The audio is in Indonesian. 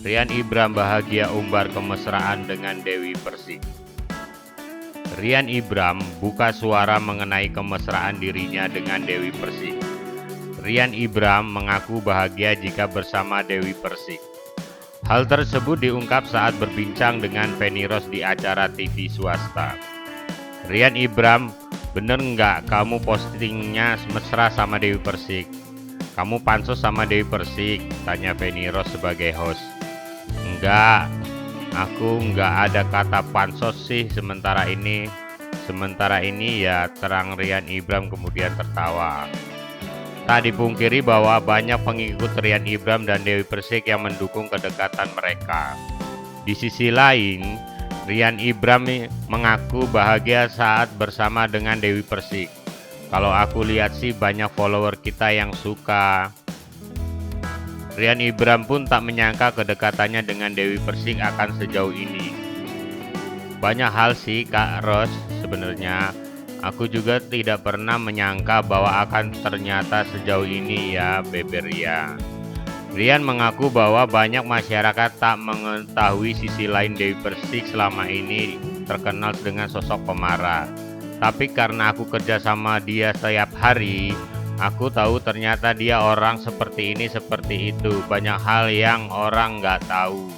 Rian Ibram bahagia umbar kemesraan dengan Dewi Persik. Rian Ibram buka suara mengenai kemesraan dirinya dengan Dewi Persik. Rian Ibram mengaku bahagia jika bersama Dewi Persik. Hal tersebut diungkap saat berbincang dengan Feni Rose di acara TV swasta. Rian Ibram, bener nggak kamu postingnya mesra sama Dewi Persik? Kamu pansos sama Dewi Persik? Tanya Feni Rose sebagai host. Enggak, aku nggak ada kata pansos sih sementara ini. Sementara ini ya, terang Rian Ibram kemudian tertawa. Tak dipungkiri bahwa banyak pengikut Rian Ibram dan Dewi Persik yang mendukung kedekatan mereka. Di sisi lain, Rian Ibram mengaku bahagia saat bersama dengan Dewi Persik. Kalau aku lihat sih banyak follower kita yang suka. Rian Ibram pun tak menyangka kedekatannya dengan Dewi Persik akan sejauh ini. Banyak hal sih Kak Ros sebenarnya. Aku juga tidak pernah menyangka bahwa akan ternyata sejauh ini ya Beberia. Rian mengaku bahwa banyak masyarakat tak mengetahui sisi lain Dewi Persik selama ini terkenal dengan sosok pemarah. Tapi karena aku kerja sama dia setiap hari, aku tahu ternyata dia orang seperti ini seperti itu. Banyak hal yang orang nggak tahu.